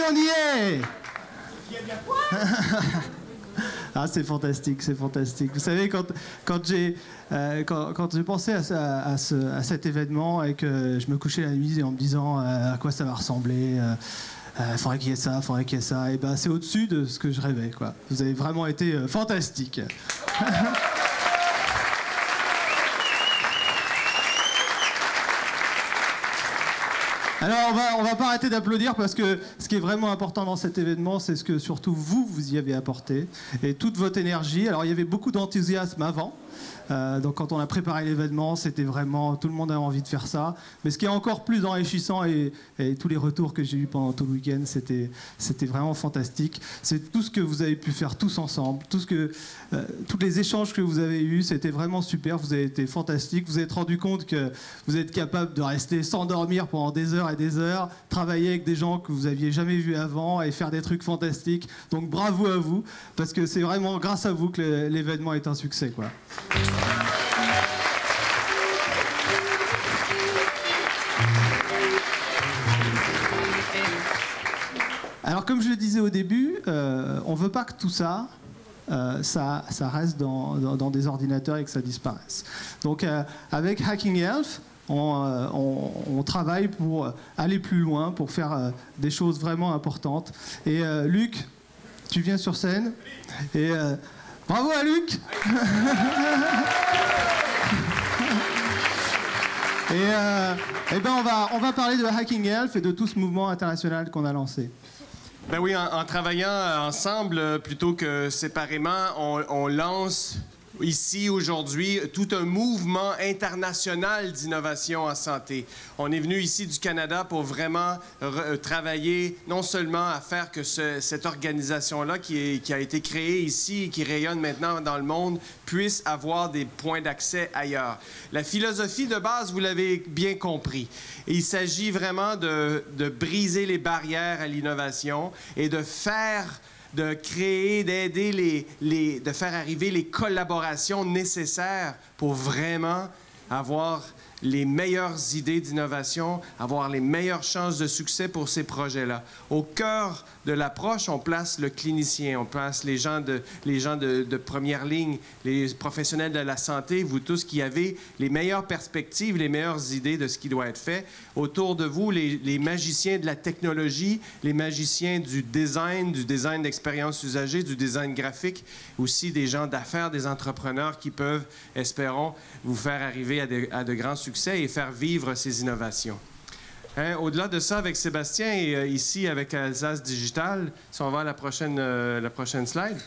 on y est. Ah, c'est fantastique, c'est fantastique. Vous savez, quand j'ai pensé à cet événement et que je me couchais la nuit en me disant à quoi ça va ressembler, faudrait qu'il y ait ça, faudrait qu'il y ait ça, et ben c'est au-dessus de ce que je rêvais, quoi. Vous avez vraiment été fantastique. Alors on va pas arrêter d'applaudir parce que ce qui est vraiment important dans cet événement, c'est ce que surtout vous y avez apporté et toute votre énergie. Alors il y avait beaucoup d'enthousiasme avant. Donc quand on a préparé l'événement, c'était vraiment, tout le monde avait envie de faire ça. Mais ce qui est encore plus enrichissant et tous les retours que j'ai eus pendant tout le week-end, c'était vraiment fantastique. C'est tout ce que vous avez pu faire tous ensemble, tous les échanges que vous avez eus, c'était vraiment super. Vous avez été fantastique. Vous vous êtes rendu compte que vous êtes capable de rester sans dormir pendant des heures et des heures, travailler avec des gens que vous aviez jamais vus avant et faire des trucs fantastiques. Donc bravo à vous, parce que c'est vraiment grâce à vous que l'événement est un succès, quoi. Alors, comme je le disais au début, on ne veut pas que tout ça, ça reste dans des ordinateurs et que ça disparaisse. Donc, avec Hacking Health, on travaille pour aller plus loin, pour faire des choses vraiment importantes. Et Luc, tu viens sur scène. Et bravo à Luc. Et ben on va parler de Hacking Health et de tout ce mouvement international qu'on a lancé. Ben oui, en travaillant ensemble plutôt que séparément, on lance ici aujourd'hui tout un mouvement international d'innovation en santé. On est venu ici du Canada pour vraiment travailler non seulement à faire que cette organisation-là qui a été créée ici et qui rayonne maintenant dans le monde puisse avoir des points d'accès ailleurs. La philosophie de base, vous l'avez bien compris. Il s'agit vraiment de briser les barrières à l'innovation et de créer, d'aider de faire arriver les collaborations nécessaires pour vraiment avoir les meilleures idées d'innovation, avoir les meilleures chances de succès pour ces projets-là. Au cœur de l'approche, on place le clinicien, on place les gens de première ligne, les professionnels de la santé, vous tous qui avez les meilleures perspectives, les meilleures idées de ce qui doit être fait. Autour de vous, les magiciens de la technologie, les magiciens du design d'expérience usagée, du design graphique, aussi des gens d'affaires, des entrepreneurs qui peuvent, espérons, vous faire arriver à de grands succès et faire vivre ces innovations. Hein, au-delà de ça, avec Sébastien et ici avec Alsace Digital, si on va à la prochaine slide,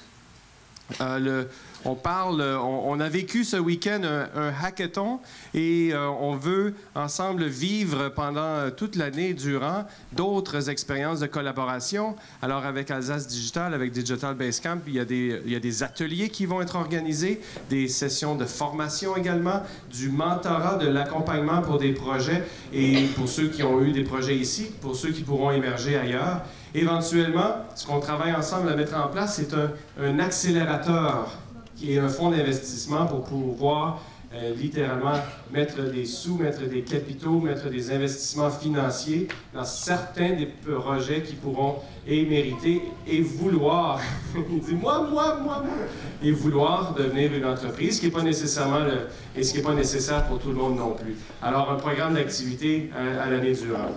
on a vécu ce week-end un hackathon et on veut ensemble vivre pendant toute l'année durant d'autres expériences de collaboration. Alors avec Alsace Digital, avec Digital Basecamp, il y a des ateliers qui vont être organisés, des sessions de formation également, du mentorat, de l'accompagnement pour des projets et pour ceux qui ont eu des projets ici, pour ceux qui pourront émerger ailleurs. Éventuellement, ce qu'on travaille ensemble à mettre en place, c'est un accélérateur qui est un fonds d'investissement pour pouvoir littéralement mettre des sous, mettre des capitaux, mettre des investissements financiers dans certains des projets qui pourront mériter et vouloir, il dit moi, et vouloir devenir une entreprise, ce qui n'est pas nécessairement ce qui n'est pas nécessaire pour tout le monde non plus. Alors, un programme d'activité à l'année durant.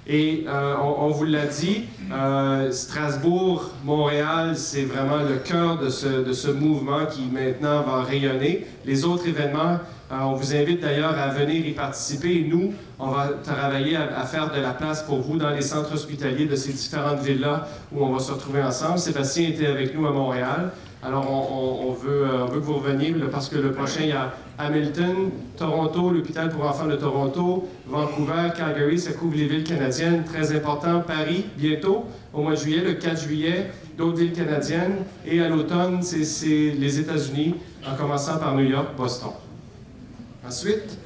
Et on vous l'a dit, Strasbourg, Montréal, c'est vraiment le cœur de ce mouvement qui maintenant va rayonner. Les autres événements, on vous invite d'ailleurs à venir y participer. Et nous, on va travailler à faire de la place pour vous dans les centres hospitaliers de ces différentes villes-là où on va se retrouver ensemble. Sébastien était avec nous à Montréal. Alors, on veut que vous reveniez parce que le prochain, il y a Hamilton, Toronto, l'hôpital pour enfants de Toronto, Vancouver, Calgary, ça couvre les villes canadiennes, très important, Paris, bientôt, au mois de juillet, le 4 juillet, d'autres villes canadiennes, et à l'automne, c'est les États-Unis, en commençant par New York, Boston. Ensuite,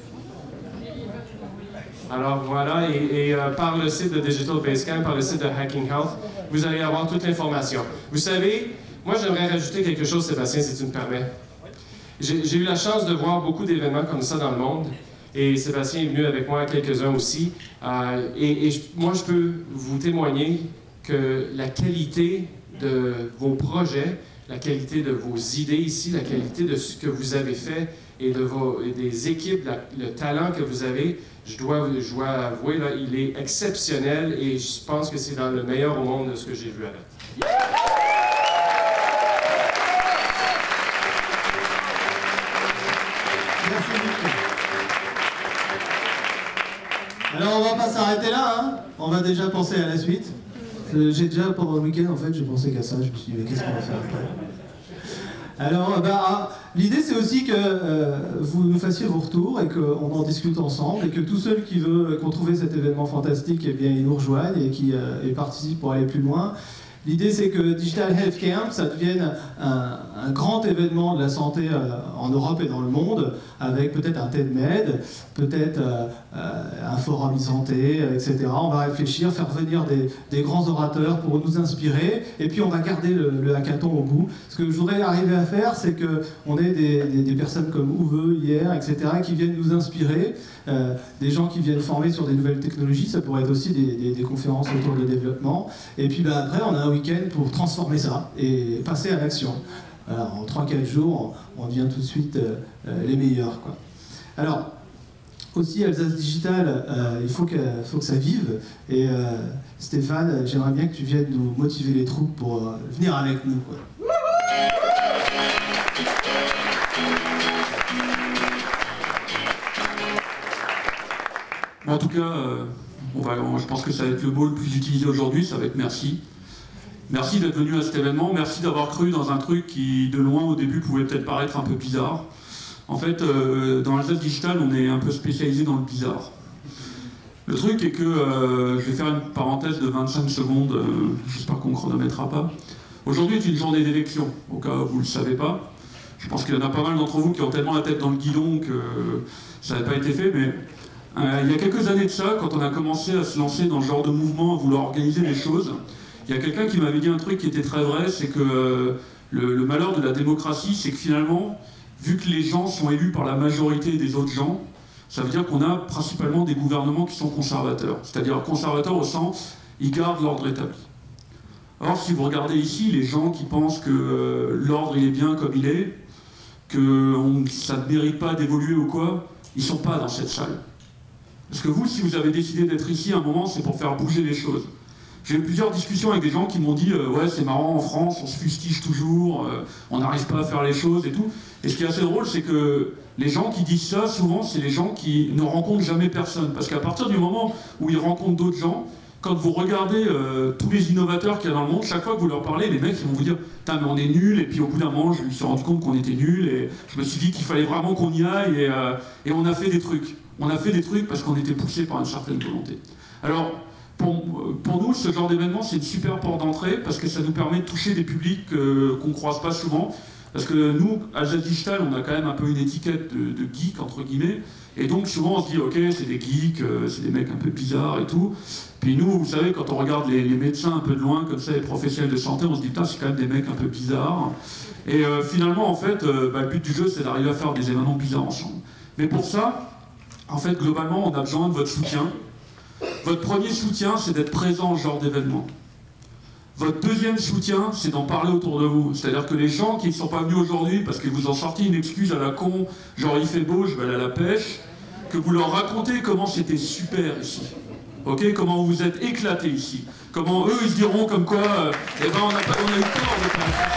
alors voilà, et par le site de Digital Basecamp, par le site de Hacking Health, vous allez avoir toute l'information. Vous savez, moi j'aimerais rajouter quelque chose, Sébastien, si tu me permets. J'ai eu la chance de voir beaucoup d'événements comme ça dans le monde. Et Sébastien est venu avec moi, quelques-uns aussi. Moi, je peux vous témoigner que la qualité de vos projets, la qualité de vos idées ici, la qualité de ce que vous avez fait et des équipes, le talent que vous avez, je dois avouer, là, il est exceptionnel et je pense que c'est dans le meilleur au monde de ce que j'ai vu avec. Merci beaucoup. Alors on va pas s'arrêter là, hein. On va déjà penser à la suite. J'ai déjà, pendant le week-end, en fait, j'ai pensé qu'à ça. Je me suis dit, mais qu'est-ce qu'on va faire après? Alors, l'idée, c'est aussi que vous nous fassiez vos retours et qu'on en discute ensemble et que tous ceux qui ont trouvé cet événement fantastique, eh bien, ils nous rejoignent et participent pour aller plus loin. L'idée, c'est que Digital Health Camp, ça devienne un grand événement de la santé en Europe et dans le monde, avec peut-être un TED-Med, peut-être un forum e-santé, etc. On va réfléchir, faire venir des grands orateurs pour nous inspirer, et puis on va garder le hackathon au bout. Ce que je voudrais arriver à faire, c'est qu'on ait des personnes comme Uwe hier, etc., qui viennent nous inspirer, des gens qui viennent former sur des nouvelles technologies, ça pourrait être aussi des conférences autour de développement, et puis après on a un week-end pour transformer ça et passer à l'action. Alors, en 3-4 jours, on devient tout de suite les meilleurs, quoi. Alors, aussi Alsace Digital, il faut que ça vive. Et Stéphane, j'aimerais bien que tu viennes nous motiver les troupes pour venir avec nous, quoi. En tout cas, je pense que ça va être le mot le plus utilisé aujourd'hui, ça va être merci. Merci d'être venu à cet événement, merci d'avoir cru dans un truc qui, de loin, au début, pouvait peut-être paraître un peu bizarre. En fait, dans Alsace Digital, on est un peu spécialisé dans le bizarre. Le truc est que, je vais faire une parenthèse de 25 secondes, j'espère qu'on ne chronométrera pas. Aujourd'hui est une journée d'élection, au cas où vous ne le savez pas. Je pense qu'il y en a pas mal d'entre vous qui ont tellement la tête dans le guidon que ça n'a pas été fait, mais il y a quelques années de ça, quand on a commencé à se lancer dans ce genre de mouvement, à vouloir organiser les choses, il y a quelqu'un qui m'avait dit un truc qui était très vrai, c'est que le malheur de la démocratie, c'est que finalement, vu que les gens sont élus par la majorité des autres gens, ça veut dire qu'on a principalement des gouvernements qui sont conservateurs. C'est-à-dire conservateurs au sens, ils gardent l'ordre établi. Or, si vous regardez ici, les gens qui pensent que l'ordre il est bien comme il est, que ça ne mérite pas d'évoluer ou quoi, ils ne sont pas dans cette salle. Parce que vous, si vous avez décidé d'être ici à un moment, c'est pour faire bouger les choses. J'ai eu plusieurs discussions avec des gens qui m'ont dit ouais, c'est marrant, en France, on se fustige toujours, on n'arrive pas à faire les choses et tout. Et ce qui est assez drôle, c'est que les gens qui disent ça, souvent, c'est les gens qui ne rencontrent jamais personne. Parce qu'à partir du moment où ils rencontrent d'autres gens, quand vous regardez tous les innovateurs qu'il y a dans le monde, chaque fois que vous leur parlez, les mecs ils vont vous dire « Putain, mais on est nuls » et puis au bout d'un moment, je me suis rendu compte qu'on était nuls et je me suis dit qu'il fallait vraiment qu'on y aille et on a fait des trucs. On a fait des trucs parce qu'on était poussé par une certaine volonté. Alors, pour nous, ce genre d'événement, c'est une super porte d'entrée parce que ça nous permet de toucher des publics qu'on ne croise pas souvent. Parce que nous, Alsace Digital, on a quand même un peu une étiquette de geek, entre guillemets. Et donc souvent on se dit, ok, c'est des geeks, c'est des mecs un peu bizarres et tout. Puis nous, vous savez, quand on regarde les médecins un peu de loin, comme ça, les professionnels de santé, on se dit, putain, c'est quand même des mecs un peu bizarres. Et finalement, en fait, le but du jeu, c'est d'arriver à faire des événements bizarres ensemble. Mais pour ça, en fait, globalement, on a besoin de votre soutien. Votre premier soutien, c'est d'être présent à ce genre d'événement. Votre deuxième soutien, c'est d'en parler autour de vous. C'est-à-dire que les gens qui ne sont pas venus aujourd'hui parce qu'ils vous ont sorti une excuse à la con, genre il fait beau, je vais aller à la pêche, que vous leur racontez comment c'était super ici. Ok, comment vous êtes éclatés ici. Comment eux, ils se diront comme quoi, eh ben on a eu tort de faire ça.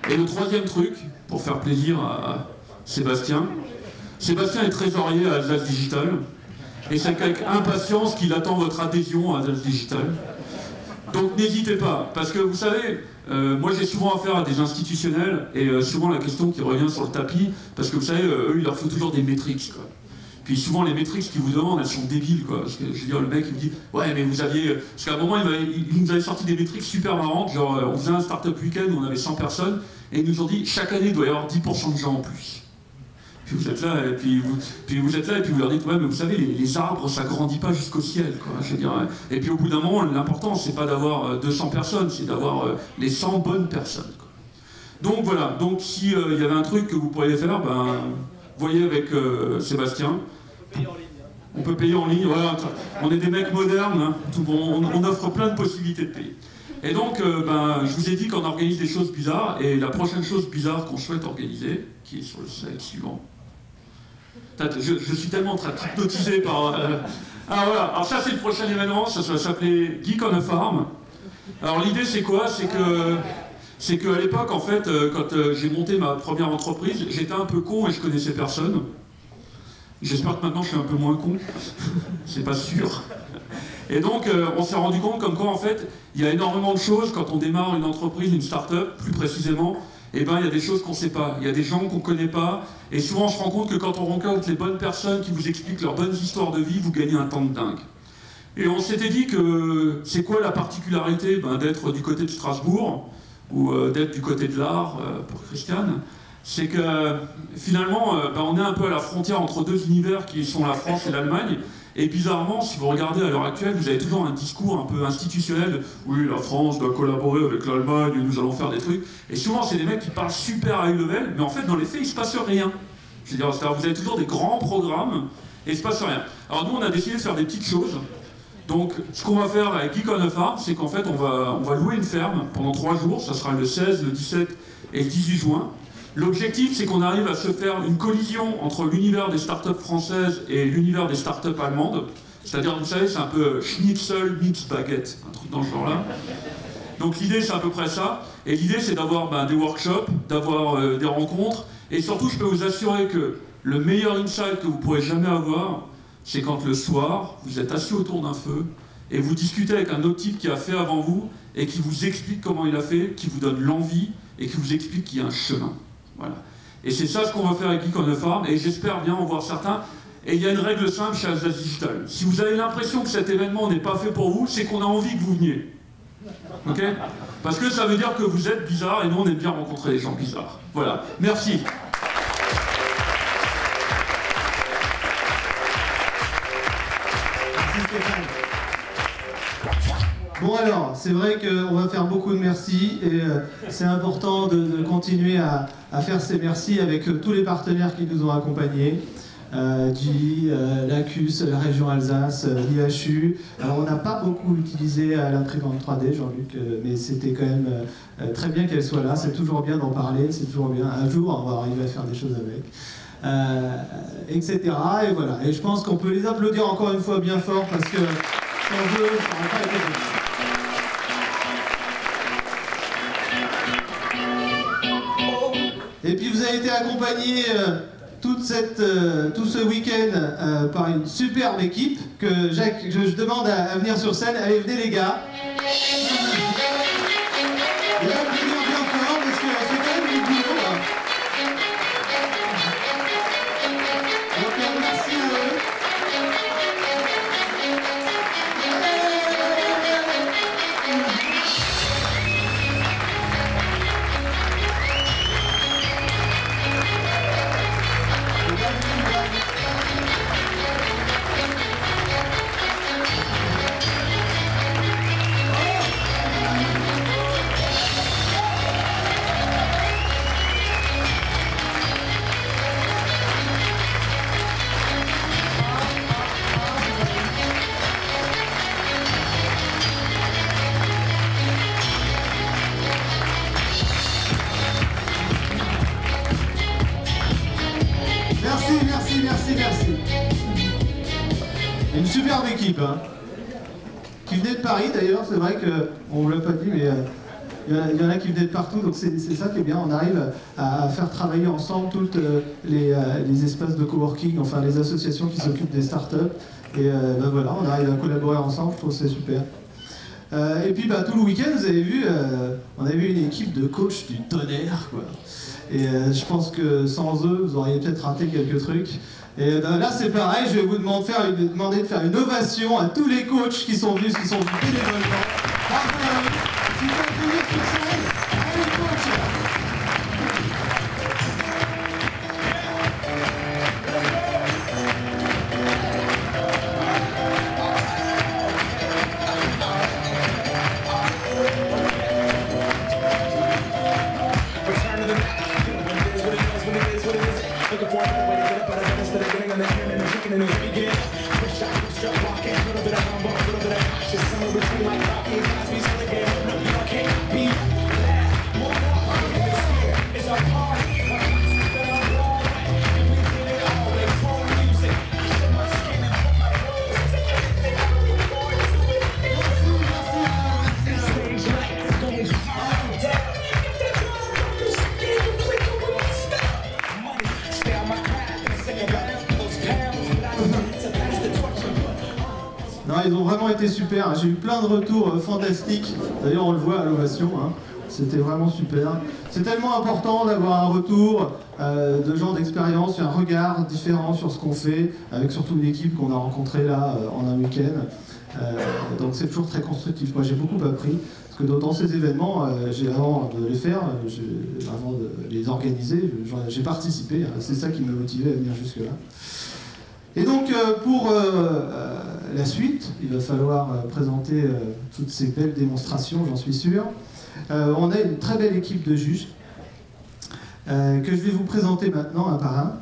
Et le troisième truc, pour faire plaisir à Sébastien est trésorier à Alsace Digital, et c'est avec impatience qu'il attend votre adhésion à Alsace Digital. Donc n'hésitez pas, parce que vous savez, moi j'ai souvent affaire à des institutionnels, et souvent la question qui revient sur le tapis, parce que vous savez, eux il leur faut toujours des métriques, quoi. Puis souvent les métriques qu'ils vous demandent, elles sont débiles, quoi. Parce que je veux dire, le mec il me dit, ouais mais vous aviez... Parce qu'à un moment il nous avait sorti des métriques super marrantes, genre on faisait un startup week-end où on avait 100 personnes, et ils nous ont dit, chaque année il doit y avoir 10% de gens en plus. Puis vous êtes là, et puis vous leur dites, ouais, mais vous savez, les arbres, ça grandit pas jusqu'au ciel, quoi. Je veux dire, et puis au bout d'un moment, l'important, c'est pas d'avoir 200 personnes, c'est d'avoir les 100 bonnes personnes, quoi. Donc voilà, donc si il y avait un truc que vous pourriez faire, ben, voyez avec Sébastien. On peut payer en ligne, voilà, on est des mecs modernes, hein, on offre plein de possibilités de payer. Et donc, ben, je vous ai dit qu'on organise des choses bizarres, et la prochaine chose bizarre qu'on souhaite organiser, qui est sur le slide suivant. Je suis tellement en train de hypnotiser par... Ah voilà, alors ça c'est le prochain événement, ça va s'appeler Geek on a Farm. Alors l'idée c'est quoi? C'est qu'à l'époque, en fait, quand j'ai monté ma première entreprise, j'étais un peu con et je connaissais personne. J'espère que maintenant je suis un peu moins con, c'est pas sûr. Et donc on s'est rendu compte comme quoi en fait il y a énormément de choses quand on démarre une entreprise, une start-up plus précisément, et ben il y a des choses qu'on ne sait pas, il y a des gens qu'on ne connaît pas, et souvent on se rend compte que quand on rencontre les bonnes personnes qui vous expliquent leurs bonnes histoires de vie, vous gagnez un temps de dingue. Et on s'était dit que c'est quoi la particularité d'être du côté de Strasbourg, ou d'être du côté de l'art pour Christiane, c'est que finalement, on est un peu à la frontière entre deux univers qui sont la France et l'Allemagne. Et bizarrement, si vous regardez à l'heure actuelle, vous avez toujours un discours un peu institutionnel. Oui, la France doit collaborer avec l'Allemagne, nous allons faire des trucs. Et souvent, c'est des mecs qui parlent super high level, mais en fait, dans les faits, il ne se passe rien. Je veux dire, vous avez toujours des grands programmes et il ne se passe rien. Alors nous, on a décidé de faire des petites choses. Donc, ce qu'on va faire avec Geek on a Farm, c'est qu'en fait, on va louer une ferme pendant 3 jours. Ça sera le 16, le 17 et le 18 juin. L'objectif, c'est qu'on arrive à se faire une collision entre l'univers des startups françaises et l'univers des startups allemandes. C'est-à-dire, vous savez, c'est un peu schnitzel mix baguette, un truc dans ce genre-là. Donc l'idée, c'est à peu près ça. Et l'idée, c'est d'avoir des workshops, d'avoir des rencontres. Et surtout, je peux vous assurer que le meilleur insight que vous pourrez jamais avoir, c'est quand le soir, vous êtes assis autour d'un feu et vous discutez avec un autre type qui a fait avant vous et qui vous explique comment il a fait, qui vous donne l'envie et qui vous explique qu'il y a un chemin. Voilà. Et c'est ça ce qu'on va faire avec Geek on a Farm, et j'espère bien en voir certains. Et il y a une règle simple chez Atlas Digital. Si vous avez l'impression que cet événement n'est pas fait pour vous, c'est qu'on a envie que vous veniez. Ok? Parce que ça veut dire que vous êtes bizarre, et nous on aime bien rencontrer des gens bizarres. Voilà. Merci. Bon alors, c'est vrai qu'on va faire beaucoup de merci et c'est important de continuer à faire ces merci avec tous les partenaires qui nous ont accompagnés. GI, l'ACUS, la région Alsace, l'IHU. Alors on n'a pas beaucoup utilisé l'imprimante 3D, Jean-Luc, mais c'était quand même très bien qu'elle soit là. C'est toujours bien d'en parler, c'est toujours bien. Un jour, on va arriver à faire des choses avec. Etc. Et voilà. Et je pense qu'on peut les applaudir encore une fois bien fort parce que sans eux, ça n'aurait pas été possible. Et puis vous avez été accompagné tout ce week-end par une superbe équipe que Jacques, je demande à venir sur scène. Allez, venez les gars. Et là, vous venir bien fort parce que c'est quand même du boulot. Donc merci à eux. Merci. Une superbe équipe, hein, qui venait de Paris d'ailleurs, c'est vrai qu'on ne l'a pas dit, mais il y en a qui venaient de partout, donc c'est ça qui est bien, on arrive à faire travailler ensemble toutes les espaces de coworking, enfin les associations qui s'occupent des startups, et voilà, on arrive à collaborer ensemble, je trouve que c'est super. Et puis tout le week-end, vous avez vu, on avait une équipe de coachs du tonnerre, quoi. Et je pense que sans eux, vous auriez peut-être raté quelques trucs. Et là, c'est pareil, je vais vous demander de faire une ovation à tous les coachs qui sont venus bénévolement. Bravo à eux. S'ils peuvent venir sur scène, allez coach. We're turning Non, ils ont vraiment été super. J'ai eu plein de retours fantastiques. D'ailleurs, on le voit à l'ovation. Hein. C'était vraiment super. C'est tellement important d'avoir un retour de gens d'expérience, un regard différent sur ce qu'on fait, avec surtout une équipe qu'on a rencontrée là en un week-end. Donc c'est toujours très constructif. Moi, j'ai beaucoup appris. Parce que dans ces événements, avant de les faire, avant de les organiser, j'ai participé. C'est ça qui m'a motivé à venir jusque-là. Et donc, pour la suite, il va falloir présenter toutes ces belles démonstrations, j'en suis sûr. On a une très belle équipe de juges que je vais vous présenter maintenant un par un.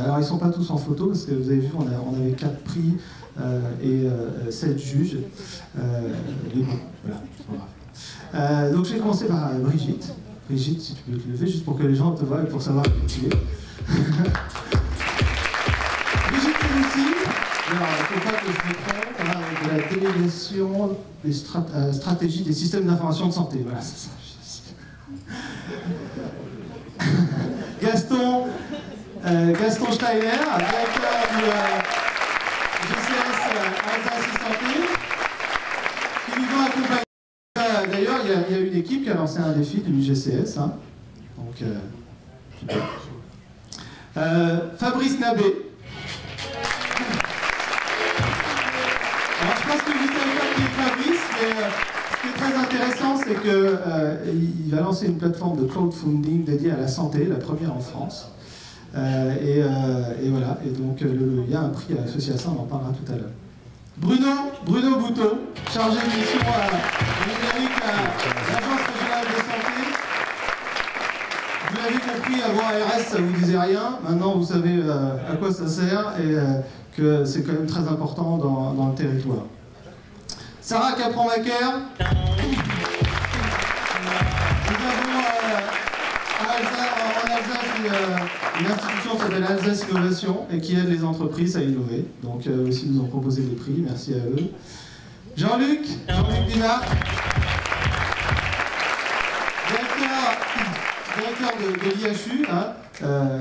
Alors, ils ne sont pas tous en photo, parce que vous avez vu, on avait 4 prix et 7 juges. Mais bon, voilà, c'est pas grave. Donc, je vais commencer par Brigitte. Brigitte, si tu peux te lever, juste pour que les gens te voient et pour savoir qui tu es. Brigitte Pelosi, alors il ne faut pas que je me trompe, de la délégation des stratégies des systèmes d'information de santé. Voilà, c'est ça. Gaston Steiner, directeur du GCS Alsace Santé, qui nous ont accompagnés. D'ailleurs, il y a une équipe qui a lancé un défi du GCS. Hein. Donc, super. Fabrice Nabé. Alors, je pense que vous savez pas qui est Fabrice, mais ce qui est très intéressant, c'est qu'il va lancer une plateforme de crowdfunding dédiée à la santé, la première en France. Et voilà, et donc il y a un prix associé à ça, on en parlera tout à l'heure. Bruno Bouteau, chargé de mission numérique à l'Agence régionale de santé. Vous l'avez compris, avant ARS, ça vous disait rien. Maintenant, vous savez à quoi ça sert et que c'est quand même très important dans le territoire. Sarah Capron-Macaire. Nous avons en Alsace une institution qui s'appelle Alsace Innovation et qui aide les entreprises à innover. Donc eux aussi nous ont proposé des prix, merci à eux. Jean-Luc Dinard, directeur de l'IHU, hein,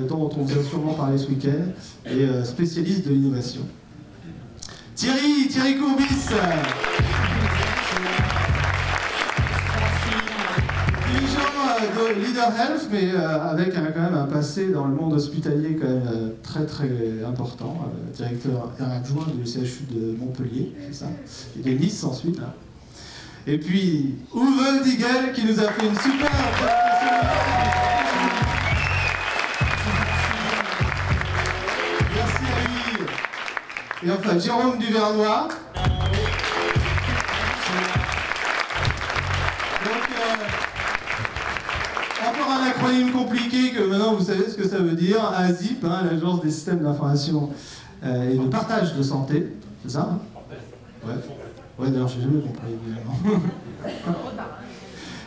dont on vous a sûrement parlé ce week-end, et spécialiste de l'innovation. Thierry Courbis, de Leader Health, mais avec quand même un passé dans le monde hospitalier quand même très très important, directeur adjoint du CHU de Montpellier, c'est ça, et de Nice ensuite. Hein. Et puis Uwe Digel qui nous a fait une super présentation. Merci à lui. Et enfin Jérôme Duvernois. Encore un acronyme compliqué que maintenant vous savez ce que ça veut dire, ASIP, hein, l'Agence des systèmes d'information et de partage de santé, c'est ça hein? Ouais, d'ailleurs j'ai jamais compris évidemment.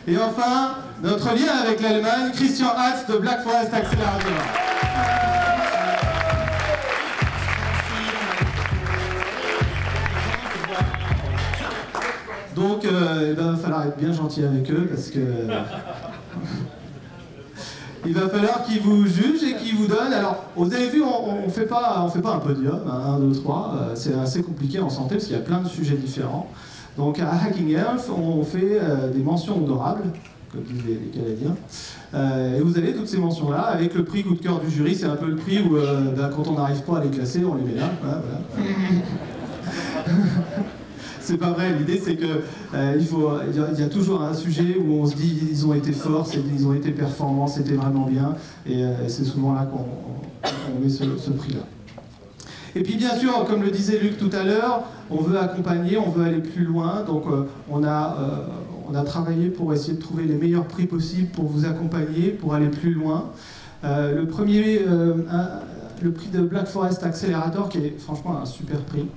Et enfin, notre lien avec l'Allemagne, Christian Hatz de Black Forest Accelerator. Donc il va falloir être bien gentil avec eux parce que il va falloir qu'ils vous jugent et qu'ils vous donnent. Alors, vous avez vu, on fait pas un podium, 1, 2, 3. C'est assez compliqué en santé parce qu'il y a plein de sujets différents. Donc, à Hacking Health, on fait des mentions honorables, comme disent les Canadiens. Et vous avez toutes ces mentions-là avec le prix coup de cœur du jury. C'est un peu le prix où, quand on n'arrive pas à les classer, on les met là. Voilà. C'est pas vrai, l'idée c'est que il y a toujours un sujet où on se dit ils ont été forts, ils ont été performants, c'était vraiment bien, et c'est souvent là qu'on met ce prix-là. Et puis bien sûr, comme le disait Luc tout à l'heure, on veut accompagner, on veut aller plus loin, donc on a travaillé pour essayer de trouver les meilleurs prix possibles pour vous accompagner, pour aller plus loin. Le premier le prix de Black Forest Accelerator, qui est franchement un super prix.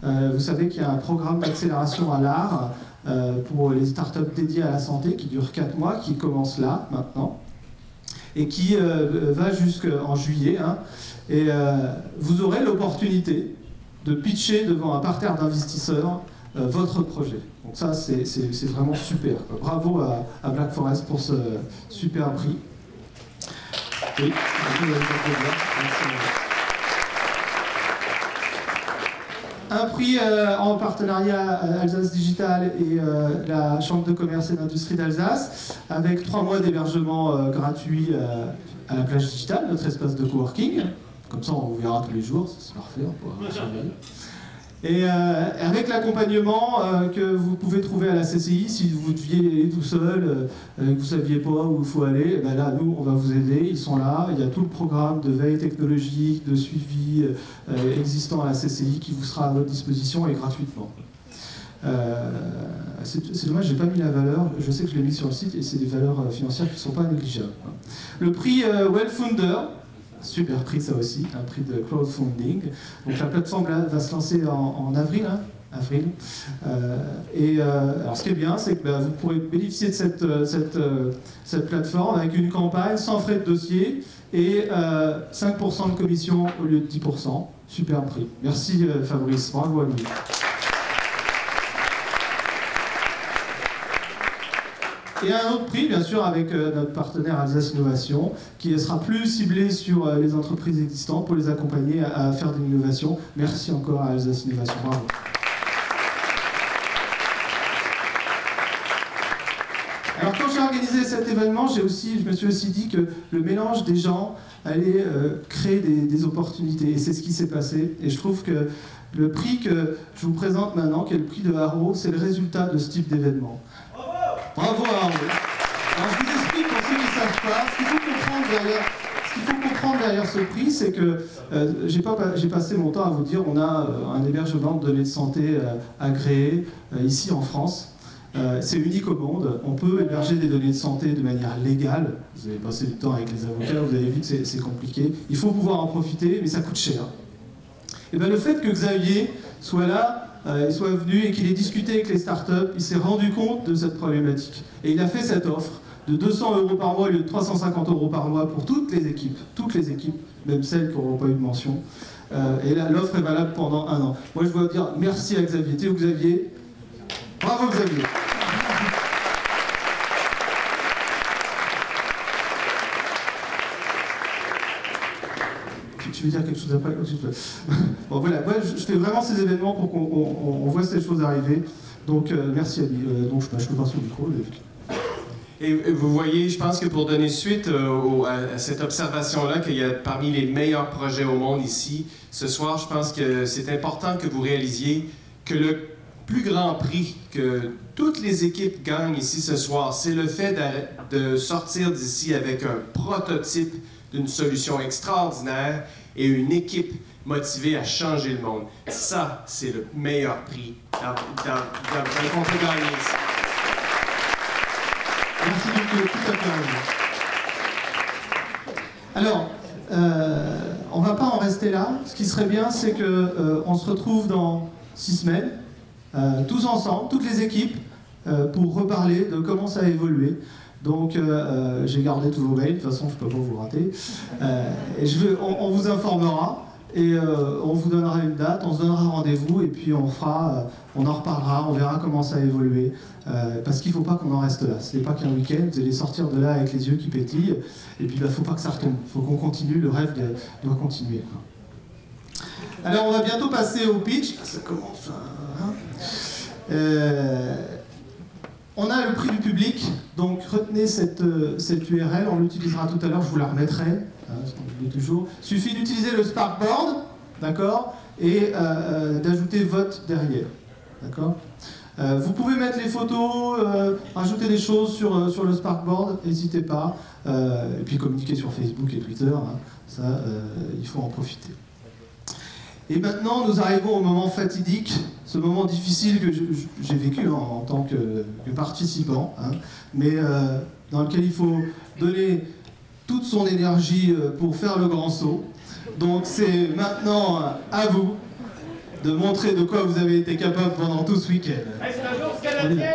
Vous savez qu'il y a un programme d'accélération à l'art pour les startups dédiées à la santé qui dure 4 mois, qui commence là, maintenant, et qui va jusqu'en juillet. Hein. Et vous aurez l'opportunité de pitcher devant un parterre d'investisseurs votre projet. Donc ça, c'est vraiment super. Bravo à Black Forest pour ce super prix. Oui. Un prix en partenariat Alsace Digital et la Chambre de commerce et d'industrie d'Alsace, avec 3 mois d'hébergement gratuit à la plage digitale, notre espace de coworking. Comme ça, on vous verra tous les jours, c'est parfait, on pourra surveiller. Et avec l'accompagnement que vous pouvez trouver à la CCI, si vous deviez aller tout seul, que vous ne saviez pas où il faut aller, et ben là, nous, on va vous aider, ils sont là. Il y a tout le programme de veille technologique, de suivi existant à la CCI qui vous sera à votre disposition et gratuitement. C'est dommage, j'ai pas mis la valeur, je sais que je l'ai mis sur le site et c'est des valeurs financières qui ne sont pas négligeables. Le prix Wellfounder, super prix ça aussi, un prix de crowdfunding. Donc la plateforme là, va se lancer en avril. Hein, avril. Alors ce qui est bien, c'est que vous pourrez bénéficier de cette plateforme avec une campagne sans frais de dossier et 5% de commission au lieu de 10%. Super prix. Merci Fabrice, bravo à lui. Et un autre prix, bien sûr, avec notre partenaire Alsace Innovation, qui sera plus ciblé sur les entreprises existantes pour les accompagner à faire de l'innovation. Merci encore à Alsace Innovation. Bravo. Alors quand j'ai organisé cet événement, je me suis aussi dit que le mélange des gens allait créer des opportunités. Et c'est ce qui s'est passé. Et je trouve que le prix que je vous présente maintenant, qui est le prix de Haro, c'est le résultat de ce type d'événement. Bravo à Haro. Alors je vous explique pour ceux qui ne savent pas, ce qu'il faut comprendre derrière ce prix, c'est que j'ai passé mon temps à vous dire on a un hébergement de données de santé agréé ici en France. C'est unique au monde. On peut héberger des données de santé de manière légale. Vous avez passé du temps avec les avocats, vous avez vu que c'est compliqué. Il faut pouvoir en profiter, mais ça coûte cher. Et bien le fait que Xavier soit là, il soit venu et qu'il ait discuté avec les startups, il s'est rendu compte de cette problématique. Et il a fait cette offre de 200 € par mois au lieu de 350 € par mois pour toutes les équipes, même celles qui n'auront pas eu de mention. Et là, l'offre est valable pendant 1 an. Moi, je dois dire merci à Xavier. Théo Xavier. Bravo Xavier. Tu veux dire quelque chose après? Bon voilà, moi, je fais vraiment ces événements pour qu'on voit ces choses arriver. Donc merci à lui. Donc je peux passer au micro. Et vous voyez, je pense que pour donner suite à cette observation-là, qu'il y a parmi les meilleurs projets au monde ici, ce soir, je pense que c'est important que vous réalisiez que le plus grand prix que toutes les équipes gagnent ici ce soir, c'est le fait de sortir d'ici avec un prototype d'une solution extraordinaire et une équipe motivée à changer le monde. Ça, c'est le meilleur prix qu'on peut gagner ici. Merci beaucoup, tout à fait. Alors, on ne va pas en rester là. Ce qui serait bien, c'est qu'on se retrouve dans 6 semaines, tous ensemble, toutes les équipes, pour reparler de comment ça a évolué. Donc, j'ai gardé tous vos mails, de toute façon, je ne peux pas vous rater. Et on vous informera. Et on vous donnera une date, on se donnera rendez-vous et puis on en reparlera, on verra comment ça a évolué. Parce qu'il ne faut pas qu'on en reste là. Ce n'est pas qu'un week-end, vous allez sortir de là avec les yeux qui pétillent. Et puis il ne faut pas que ça retombe, il faut qu'on continue, le rêve doit continuer. Alors on va bientôt passer au pitch. Ça commence. Hein. On a le prix du public, donc retenez cette URL, on l'utilisera tout à l'heure, je vous la remettrai. Toujours. Il suffit d'utiliser le Sparkboard, d'accord, et d'ajouter vote derrière, d'accord. Vous pouvez mettre les photos, rajouter des choses sur le Sparkboard, n'hésitez pas, et puis communiquer sur Facebook et Twitter, hein, ça, il faut en profiter. Et maintenant, nous arrivons au moment fatidique, ce moment difficile que j'ai vécu en tant que participant, hein, mais dans lequel il faut donner toute son énergie pour faire le grand saut. Donc c'est maintenant à vous de montrer de quoi vous avez été capable pendant tout ce week-end. Est-ce un jour canadien?